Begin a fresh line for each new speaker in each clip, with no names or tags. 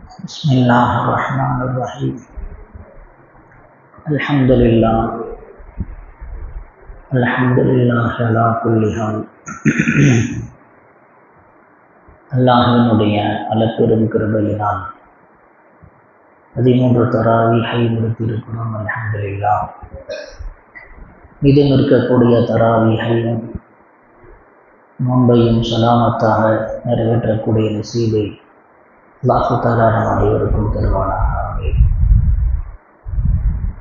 بسم الله الرحمن الرحيم. الحمد لله على كل حال. அல்லாஹ்வினுடைய அளப்பெரும் கிருபையினால் 13 தராவீஹை முடித்திருக்கிறோம். அல்ஹம்துலில்லாஹ். மீதம் இருக்கக்கூடிய தராவீஹையும் நோன்பையும் சலாமத்தாக நிறைவேற்றக்கூடிய நசீபை அல்லாஹ் தஆலா நம் அனைவருக்கும் தருவானாக. ஆமீன்.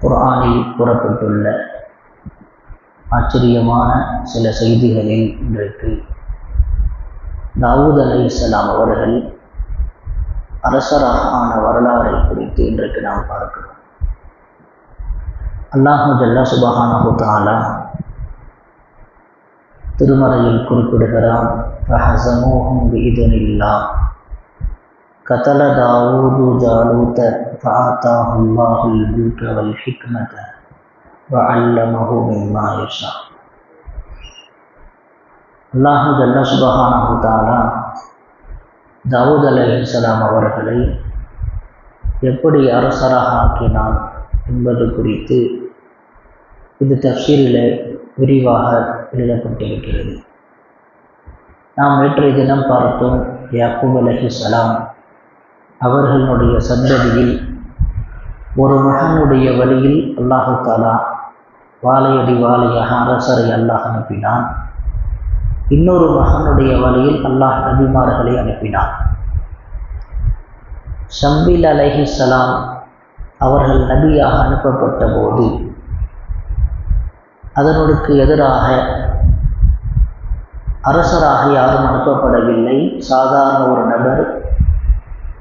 குர்ஆனில் கூறப்பட்டுள்ள ஆச்சரியமான சில செய்திகளில் இன்றைக்கு தாவூத் அலைஹிஸ்ஸலாம் அவர்கள் அரசராக ஆன வரலாறை குறித்து இன்றைக்கு நாம் பார்க்கிறோம். அல்லாஹ் ஜல்ல சுப்ஹானஹு தஆலா திருமறையில் குறிப்பிடுகிறான், ஃபஹஸமூஹும் பிஇذனில்லாஹ் கதல தாவூது ஜாலூத ஃபஆதாஹுல்லாஹுல் முல்க வல் ஹிக்மத வஅல்லமஹு மிம்மா யஷா. அல்லாஹ் ஜல்ல சுப்ஹானஹு தஆலா தாவூத் அலைஹிஸ்ஸலாம் அவர்களை எப்படி அரசராக ஆக்கினான் என்பது குறித்து இது தஃப்சீரிலே விரிவாக எழுதப்பட்டிருக்கிறது. நாம் நேற்றைய தினம் பார்த்தோம், யாக்கூப் அலைஹிஸ்ஸலாம் அவர்களுடைய சந்ததியில் ஒரு மகனுடைய வழியில் அல்லாஹ் தஆலா வாழையடி வாழையாக அரசரை அல்லாஹ் அனுப்பினான். இன்னொரு மகனுடைய வழியில் அல்லாஹ் நபிமார்களை அனுப்பினான். ஷம்பீல் அலைஹிஸ்ஸலாம் அவர்கள் நபியாக அனுப்பப்பட்ட போது அதனுக்கு எதிராக அரசராக யாரும் அனுப்பப்படவில்லை. சாதாரண ஒரு நபர்,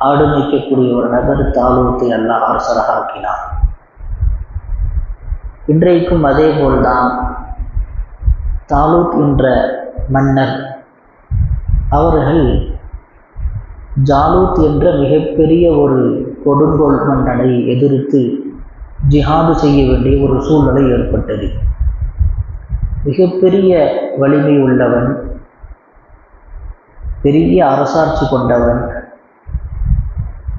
ஆடு மேய்க்கக்கூடிய ஒரு நபர் தாலூத்தை அல்லாஹ் அரசராக ஆக்கினார். இன்றைக்கும் அதே போல்தான் தாலூத் என்ற மன்னர் அவர்கள் ஜாலூத் என்ற மிகப்பெரிய ஒரு கொடுங்கோல் மன்னனை எதிர்த்து ஜிஹாது செய்ய வேண்டிய ஒரு சூழ்நிலை ஏற்பட்டது. மிகப்பெரிய வலிமை உள்ளவன், பெரிய அரசாட்சி கொண்டவன்,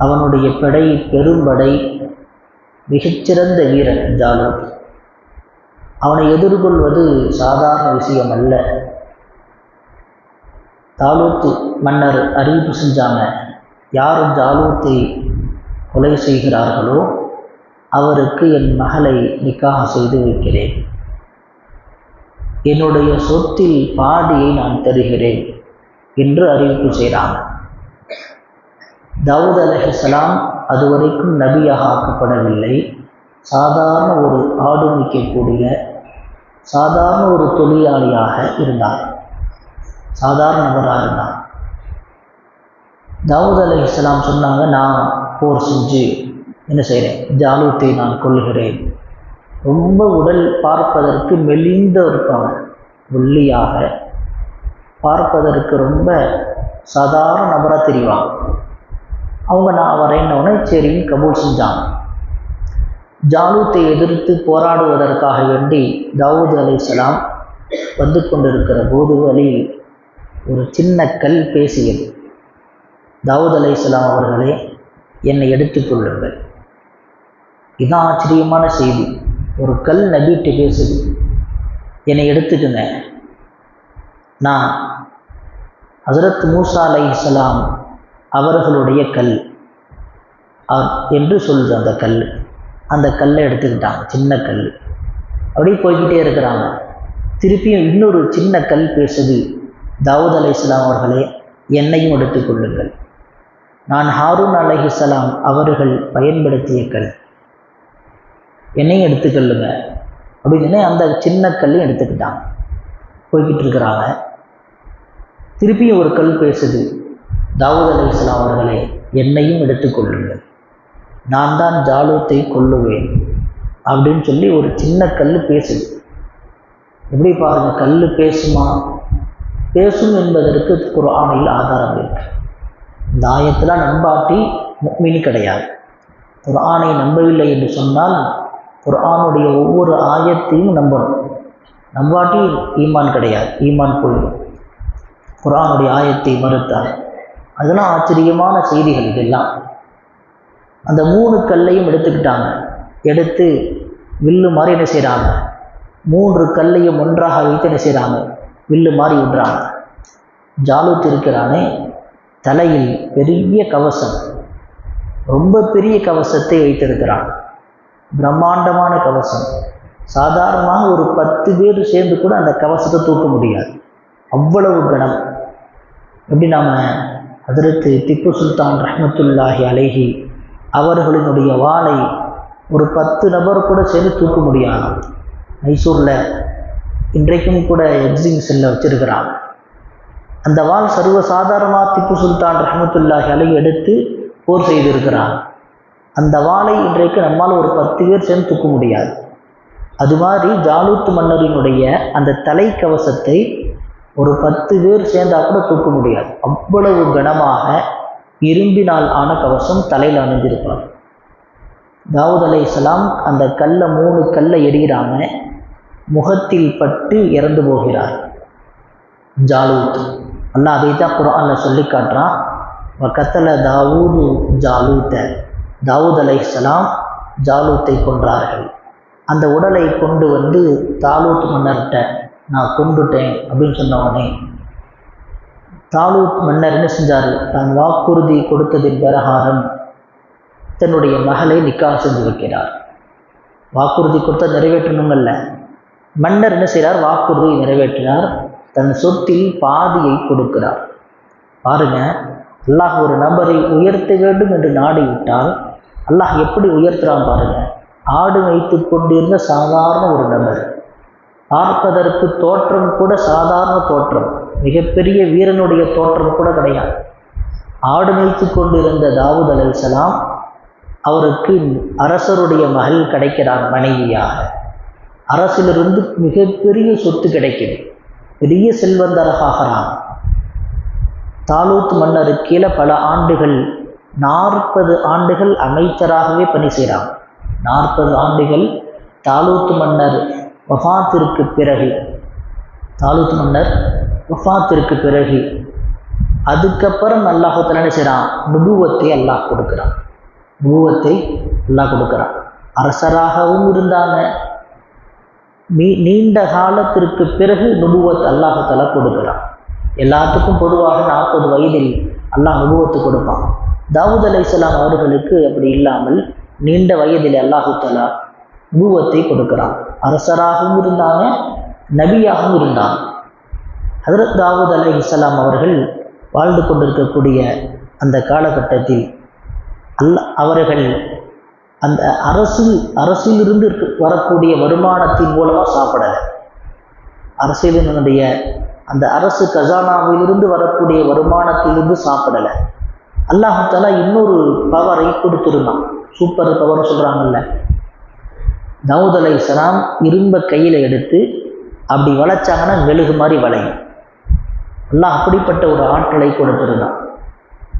அவனுடைய படை பெரும்படை, மிகச்சிறந்த வீரன் ஜாலூத். அவனை எதிர்கொள்வது சாதாரண விஷயம் அல்ல. தாலூத் மன்னர் அறிவிப்பு செஞ்சாங்க, யார் ஜாலூத்தை கொலை செய்கிறார்களோ அவருக்கு என் மகளை நிக்காஹ் செய்து வைக்கிறேன், என்னுடைய சொத்தில் பாதியை நான் தருகிறேன் என்று அறிவிப்பு செய்கிறாங்க. தாவூத் அலைஹிஸ்ஸலாம் அதுவரைக்கும் நபியாக ஆக்கப்படவில்லை. சாதாரண ஒரு ஆடு மேய்க்கக்கூடிய சாதாரண ஒரு தொழிலாளியாக இருந்தார், சாதாரண நபராக இருந்தார். தாவூத் அலைஹிஸ்ஸலாம் சொன்னாங்க, நான் போர் செஞ்சு என்ன செய்கிறேன், ஜாலூத்தை நான் கொல்லுகிறேன். ரொம்ப உடல் பார்ப்பதற்கு மெலிந்த இருப்பாங்க, ஒல்லியாக பார்ப்பதற்கு ரொம்ப சாதாரண நபராக தெரிவாங்க. அவங்க நான் வரேன்னொடனே சரின்னு கபூல் செஞ்சாங்க. ஜாலூத்தை எதிர்த்து போராடுவதற்காக வேண்டி தாவூத் அலைஹிஸ்ஸலாம் வந்து கொண்டிருக்கிற போது வழியில் ஒரு சின்ன கல் பேசியது, தாவூத் அலைஹிஸ்ஸலாம் அவர்களே, என்னை எடுத்துக்கொள்ளுங்கள். இதுதான் ஆச்சரியமான செய்தி. ஒரு கல் நபிட்டு பேசுது, என்னை எடுத்துக்குங்க, நான் ஹஸரத் மூசா அலைஹிஸ்ஸலாம் அவர்களுடைய கல் என்று சொல்லுது அந்த கல். அந்த கல்லை எடுத்துக்கிட்டாங்க, சின்ன கல். அப்படியே போய்கிட்டே இருக்கிறாங்க. திருப்பியும் இன்னொரு சின்ன கல் பேசுது, தாவூத் அலைஹிஸ்ஸலாம் அவர்களே, என்னையும் எடுத்துக்கொள்ளுங்கள், நான் ஹாரூன் அலைஹிஸ்ஸலாம் அவர்கள் பயன்படுத்திய கல், என்னையும் எடுத்துக்கொள்ளுங்க அப்படின்னு அந்த சின்ன கல்லையும் எடுத்துக்கிட்டாங்க. போய்கிட்டு இருக்கிறாங்க. திருப்பியும் ஒரு கல் பேசுது, தாவூத் அலைஹிஸ்ஸலாம் அவர்களே, என்னையும் எடுத்துக்கொள்ளுங்கள், நான் தான் ஜாலூத்தை கொல்லுவேன் அப்படின்னு சொல்லி ஒரு சின்ன கல் பேசுது. எப்படி பாருங்க, கல் பேசுமா? பேசும் என்பதற்கு குர்ஆனில் ஆதாரம் இருக்கு. இந்த ஆயத்தில் நம்பாட்டி முஃமின் கிடையாது. குர்ஆனை நம்பவில்லை என்று சொன்னால் குர்ஆனுடைய ஒவ்வொரு ஆயத்தையும் நம்பணும். நம்பாட்டி ஈமான் கிடையாது, ஈமான் போயிடும். குர்ஆனுடைய ஆயத்தை மறுத்தார். அதெல்லாம் ஆச்சரியமான செய்திகள் இதெல்லாம். அந்த 3 கல்லையும் எடுத்துக்கிட்டாங்க. எடுத்து வில்லு மாதிரி என்ன செய்கிறாங்க, 3 கல்லையும் ஒன்றாக வைத்து என்ன செய்கிறாங்க, வில்லு மாதிரி விடுறாங்க. ஜாலூத் இருக்கிறானே, தலையில் பெரிய கவசம், ரொம்ப பெரிய கவசத்தை வைத்திருக்கிறான். பிரம்மாண்டமான கவசம். சாதாரணமாக ஒரு 10 பேர் சேர்ந்து கூட அந்த கவசத்தை தூக்க முடியாது, அவ்வளவு கனம். எப்படி நாம் ஹஜ்ரத் திப்பு சுல்தான் ரஹ்மத்துல்லாஹி அலைஹி அவர்களினுடைய வாளை ஒரு 10 நபர் கூட சேர்ந்து தூக்க முடியாது. மைசூரில் இன்றைக்கும் கூட எக்ஸிபிஷனில் வச்சிருக்கிறாங்க. அந்த வாள் சர்வசாதாரணமாக திப்பு சுல்தான் ரஹ்மத்துல்லாஹி அலைஹி எடுத்து போர் செய்திருக்கிறாங்க. அந்த வாளை இன்றைக்கு நம்மால் ஒரு 10 பேர் சேர்ந்து தூக்க முடியாது. அது மாதிரி ஜாலூத் மன்னரினுடைய அந்த தலைக்கவசத்தை ஒரு 10 பேர் சேர்ந்தால் கூட தூக்க முடியாது. அவ்வளவு கனமாக இரும்பினால் ஆன கவசம் தலையில் அணிஞ்சிருப்பார். தாவூத் அலைஹிஸ்ஸலாம் அந்த 3 கல்லை எறிகிறாங்க. முகத்தில் பட்டு இறந்து போகிறார் ஜாலூத். அல்லாஹ் அதை தான் குர்ஆனில் சொல்லி காட்டுறான். வகத்தல தாவூது ஜாலூத்த, தாவூத் அலைஹிஸ்ஸலாம் ஜாலூத்தை கொன்றார்கள். அந்த உடலை கொண்டு வந்து தாலூத் மன்னர்கிட்ட நான் கொண்டுட்டேன் அப்படின்னு சொன்ன உடனே தாலூத் மன்னர் என்ன செஞ்சார், தான் வாக்குறுதி கொடுத்ததின் பிரகாரம் தன்னுடைய மகளை நிக்காஹ் செஞ்சு வைக்கிறார். வாக்குறுதி கொடுத்த நிறைவேற்றணுங்கள்ல, மன்னர் என்ன செய்கிறார், வாக்குறுதியை நிறைவேற்றினார். தன் சொத்தில் பாதியை கொடுக்கிறார். பாருங்க, அல்லாஹ் ஒரு நபரை உயர்த்த வேண்டும் என்று நாடிவிட்டால் அல்லாஹ் எப்படி உயர்த்துறான் பாருங்க. ஆடு வைத்து கொண்டிருந்த சாதாரண ஒரு நபர், பார்ப்பதற்கு தோற்றம் கூட சாதாரண தோற்றம், மிகப்பெரிய வீரனுடைய தோற்றம் கூட கிடையாது. ஆடு வைத்து கொண்டிருந்த தாவூத் அலைஹிஸ்ஸலாம் அவருக்கு அரசருடைய மகள் கிடைக்கிறார் மனைவியாக. அரசிலிருந்து மிகப்பெரிய சொத்து கிடைக்குது, பெரிய செல்வந்தராகிறான். தாலூத் மன்னர் கீழே பல ஆண்டுகள் 40 ஆண்டுகள் அமைச்சராகவே பணி செய்கிறான். 40 ஆண்டுகள் தாலூத் மன்னர் வஃபாத்திற்கு பிறகு, அதுக்கப்புறம் அல்லாஹ் தஆலா என்ன செய்கிறான், நுபுவத்தை அல்லாஹ் கொடுக்குறான். அரசராகவும் இருந்தாங்க. நீண்ட காலத்திற்கு பிறகு நுபுவத் அல்லாஹ் தஆலா கொடுக்குறான். எல்லாத்துக்கும் பொதுவாக 40 வயதில் அல்லாஹ் நுபுவத்து கொடுப்பான். தாவூத் அலைஹிஸ்ஸலாம் அவர்களுக்கு அப்படி இல்லாமல் நீண்ட வயதில் அல்லாஹ் தஆலா நுபுவத்தை கொடுக்குறான். அரசராகவும் இருந்தாங்க, நபியாகவும் இருந்தாங்க. ஹஜ்ரத் தாவூத் அலைஹிஸ்ஸலாம் அவர்கள் வாழ்ந்து கொண்டிருக்கக்கூடிய அந்த காலகட்டத்தில் அவர்கள் அந்த அரசிலிருந்து வரக்கூடிய வருமானத்தின் மூலமாக சாப்பிடலை. அரசியலினுடைய அந்த அரசு கஜானாவிலிருந்து வரக்கூடிய வருமானத்திலிருந்து சாப்பிடலை. அல்லாஹ் தஆலா இன்னொரு பவரை கொடுத்துருந்தான், சூப்பர் பவர் சொல்கிறாங்கல்ல. தாவூத் அலைஹிஸ்ஸலாம் இரும்பை கையில் எடுத்து அப்படி வளைச்சாங்கன்னா மெழுகு மாதிரி வளையும். அல்லாஹ் அப்படிப்பட்ட ஒரு ஆற்றலை கொடுத்துருந்தான்.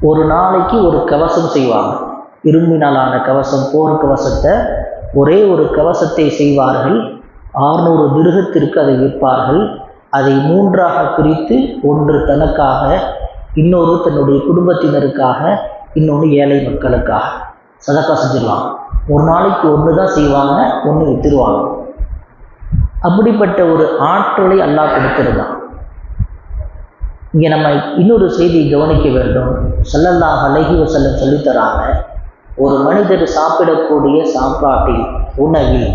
ஒரு நாளைக்கு ஒரு கவசம் செய்வாங்க, இரும்பினாலான கவசம், போர் கவசத்தை. ஒரே ஒரு கவசத்தை செய்வார்கள். 600 திர்ஹத்திற்கு அதை விற்பார்கள். அதை 3ஆக பிரித்து, ஒன்று தனக்காக, இன்னொரு தன்னுடைய குடும்பத்தினருக்காக, இன்னொன்று ஏழை மக்களுக்காக சதக்கா செஞ்சிருவாங்க. ஒரு நாளைக்கு 1 தான் செய்வாங்க, 1 விற்றுருவாங்க. அப்படிப்பட்ட ஒரு ஆற்றலை அல்லாஹ் கொடுத்துருந்தான். இங்கே நம்ம இன்னொரு செய்தியை கவனிக்க வேண்டும். ஸல்லல்லாஹு அலைஹி வஸல்லம் சொல்லித்தராங்க, ஒரு மனிதர் சாப்பிடக்கூடிய சாப்பாட்டில், உணவில்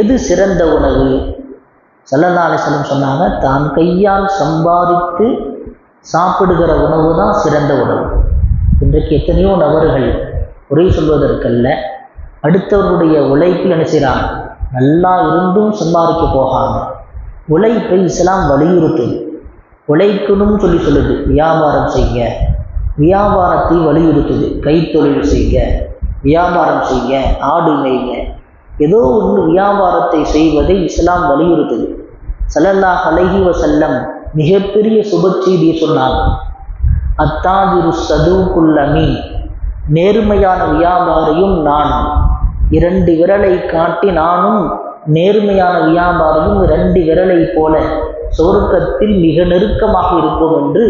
எது சிறந்த உணவு? ஸல்லல்லாஹு அலைஹி வஸல்லம் சொன்னாங்க, தான் கையால் சம்பாதித்து சாப்பிடுகிற உணவு தான் சிறந்த உணவு. இன்றைக்கு எத்தனையோ நபர்கள் குறை சொல்வதற்கல்ல, அடுத்தவருடைய உழைப்பில் என்ன செய்கிறாங்க, நல்லா இருந்தும் சம்பாதிக்க போகாங்க. உழைப்பை இஸ்லாம் வலியுறுத்துது. உழைக்கணும்னு சொல்லுது. வியாபாரம் செய்ய, வியாபாரத்தை வலியுறுத்துது. கைத்தொழில் செய்ய, வியாபாரம் செய்ய, ஆடு மேய்ங்க, ஏதோ ஒன்று வியாபாரத்தை செய்வதை இஸ்லாம் வலியுறுத்துது. ஸல்லல்லாஹு அலைஹி வஸல்லம் மிகப்பெரிய சுப செய்தியை சொன்னாங்க. அத்தாஜிரு சதூக்குல் அமீன், நேர்மையான வியாபாரியும் நானும், 2 விரலை காட்டி நானும் நேர்மையான வியாபாரியும் 2 விரலை போல சொர்க்கத்தில் மிக நெருக்கமாக இருப்போம் என்று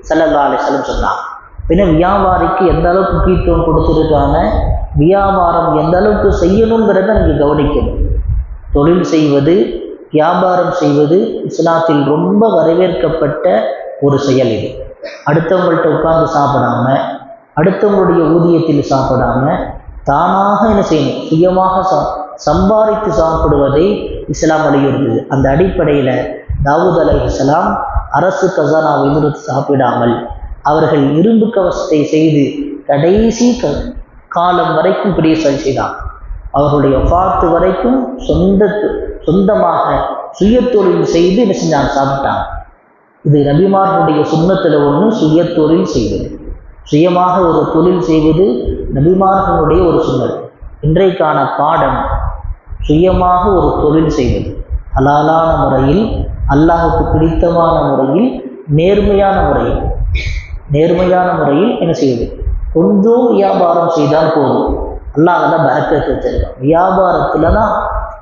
ஸல்லல்லாஹு அலைஹி வஸல்லம் சொன்னாங்க. பின்ன வியாபாரிக்கு எந்த அளவுக்கு முக்கியத்துவம் கொடுத்துருக்காங்க, வியாபாரம் எந்த அளவுக்கு செய்யணுங்கிறத நீங்கள் கவனிக்கணும். தொழில் செய்வது, வியாபாரம் செய்வது இஸ்லாத்தில் ரொம்ப வரவேற்கப்பட்ட ஒரு செயல். இது அடுத்தவங்கள்ட்ட உட்கார்ந்து சாப்பிடாம, அடுத்தவங்களுடைய ஊதியத்தில் சாப்பிடாம, தானாக என்ன செய்யணும், சுயமாக சம்பாதித்து சாப்பிடுவதை இஸ்லாம் வலியுறுத்துது. அந்த அடிப்படையில் தாவூத் அலைஹிஸ்ஸலாம் அரசு கசானாவை சாப்பிடாமல் அவர்கள் இரும்பு கவசத்தை செய்து கடைசி காலம் வரைக்கும் பெரிய செய்தார். அவர்களுடைய வஃபாத் வரைக்கும் சொந்தமாக சுய தொழில் செய்து என்ன செஞ்சாங்க, சாப்பிட்டாங்க. இது நபிமார்களுடைய சுன்னத்தில் ஒன்று, சுய தொழில் செய்வது. சுயமாக ஒரு தொழில் செய்வது நபிமார்களுடைய ஒரு சுன்னத். இன்றைக்கான பாடம் சுயமாக ஒரு தொழில் செய்வது, ஹலாலான முறையில், அல்லாஹுக்கு பிடித்தமான முறையில், நேர்மையான முறையில் என்ன செய்வது. கொஞ்சம் வியாபாரம் செய்தால் போதும், அல்லாஹ் தான் பரக்கத்து வச்சிருக்கான். வியாபாரத்தில் தான்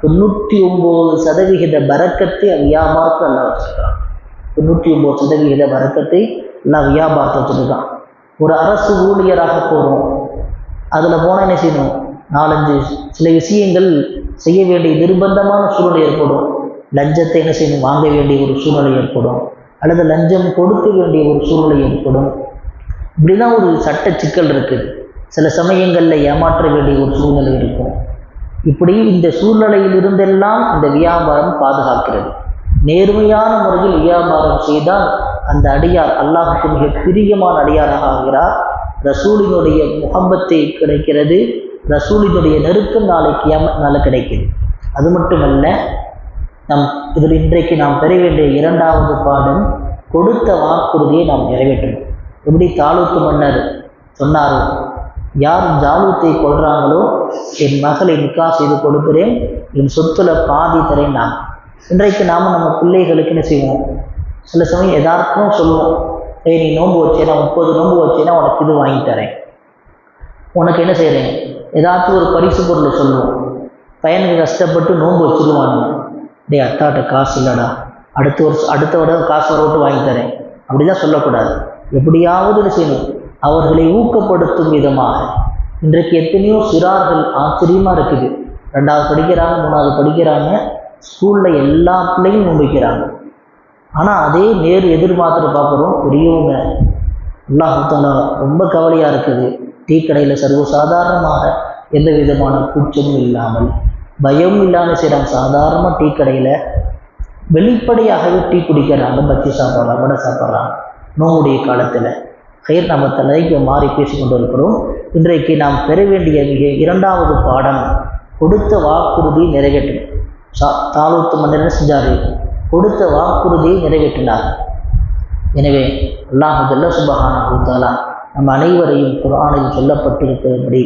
99% பரக்கத்தை வியாபாரத்தில் அல்லாஹ் வச்சிருக்கான். 99% பரக்கத்தை எல்லாம் வியாபாரத்தை வச்சுருக்கான். ஒரு அரசு ஊழியராக போகிறோம், அதில் போனால் என்ன செய்யணும், 4-5 சில விஷயங்கள் செய்ய வேண்டிய நிர்பந்தமான சூழ்நிலை ஏற்படும். லஞ்சத்தை என்ன செய்யணும், வாங்க வேண்டிய ஒரு சூழ்நிலை ஏற்படும், அல்லது லஞ்சம் கொடுக்க வேண்டிய ஒரு சூழ்நிலை ஏற்படும். இப்படிதான் ஒரு சட்ட சிக்கல் இருக்குது. சில சமயங்களில் ஏமாற்ற வேண்டிய ஒரு சூழ்நிலை இருக்கும். இப்படி இந்த சூழ்நிலையில் இருந்தெல்லாம் இந்த வியாபாரம் பாதுகாக்கிறது. நேர்மையான முறையில் வியாபாரம் செய்தால் அந்த அடியார் அல்லாஹுக்கு மிக பிரியமான அடியாராக ஆகிறார். ரசூலினுடைய முகப்பத்தை கிடைக்கிறது, ரசூலினுடைய நெருக்கம் நாளைக்கு கிடைக்குது. அது மட்டுமல்ல, இன்றைக்கு நாம் பெற வேண்டிய 2வது பாடம், கொடுத்த வாக்குறுதியை நாம் நிறைவேற்றணும். எப்படி தாலூத்து மன்னர் சொன்னாரோ, யார் ஜாலூத்தை கொள்றாங்களோ என் மகளை நிக்கா செய்து கொடுக்கிறேன், என் சொத்துல பாதி தரேன். நான் இன்றைக்கு நாம் நம்ம பிள்ளைகளுக்கு என்ன செய்வோம், சில சமயம் எதார்த்தம் சொல்லுவோம், நீ நோன்பு வச்சேன்னா 30 நோன்பு வச்சேன்னா உனக்கு இது வாங்கி தரேன், உனக்கு என்ன செய்கிறேன், ஏதாச்சும் ஒரு பரிசு பொருளை சொல்லுவோம். பையனுக்கு கஷ்டப்பட்டு நோன்பு வச்சுருவானுங்க, அத்தாட்ட காசு இல்லைடா, அடுத்த வருடம் காசு வரவிட்டு வாங்கி தரேன், அப்படி தான் சொல்லக்கூடாது. எப்படியாவது செய்யணும், அவர்களை ஊக்கப்படுத்தும் விதமாக. இன்றைக்கு எத்தனையோ சிறார்கள் ஆச்சரியமாக இருக்குது, 2வது படிக்கிறாங்க, 3வது படிக்கிறாங்க, ஸ்கூலில் எல்லா பிள்ளையும் நோம்பிக்கிறாங்க. ஆனால் அதே எதிர்பார்த்துட்டு பார்க்குறோம் பெரியவங்க. அல்லாஹ் தஆலா ரொம்ப கவலையாக இருக்குது. டீ கடையில் சர்வசாதாரணமாக எந்த விதமான கூச்சமும் இல்லாமல், பயமும் இல்லாமல் செய்கிறாங்க. சாதாரணமாக டீ கடையில் வெளிப்படையாகவே டீ குடிக்கிறாங்க, பச்சி சாப்பிட்றாங்க, வடை சாப்பிட்றாங்க. நோம்புடைய காலத்தில் நம்ம தலைக்கு மாறி பேசிக்கொண்டு இருக்கிறோம். இன்றைக்கு நாம் பெற வேண்டிய 2வது பாடம், கொடுத்த வாக்குறுதியை நிறைவேற்றணும். தாலூத்து மன்னர் செஞ்சார், கொடுத்த வாக்குறுதியை நிறைவேற்றினார். எனவே அல்லாஹ் ஜல்ல சுப்ஹானஹு வ தஆலா நம் அனைவரையும் குர்ஆனில் சொல்லப்பட்டிருக்கிறபடி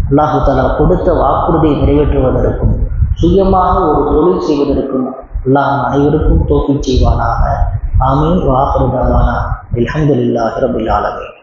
அல்லாஹ் தஆலா கொடுத்த வாக்குறுதியை நிறைவேற்றுவதற்கும் சுயமாக ஒரு தொழில் செய்வதற்கும் அல்லாஹ் அனைவருக்கும் தௌஃபீக் செய்வானாக. ஆமீன். வ ஆகிரு தஅவானா அல்ஹம்துலில்லாஹி ரப்பில் ஆலமீன்.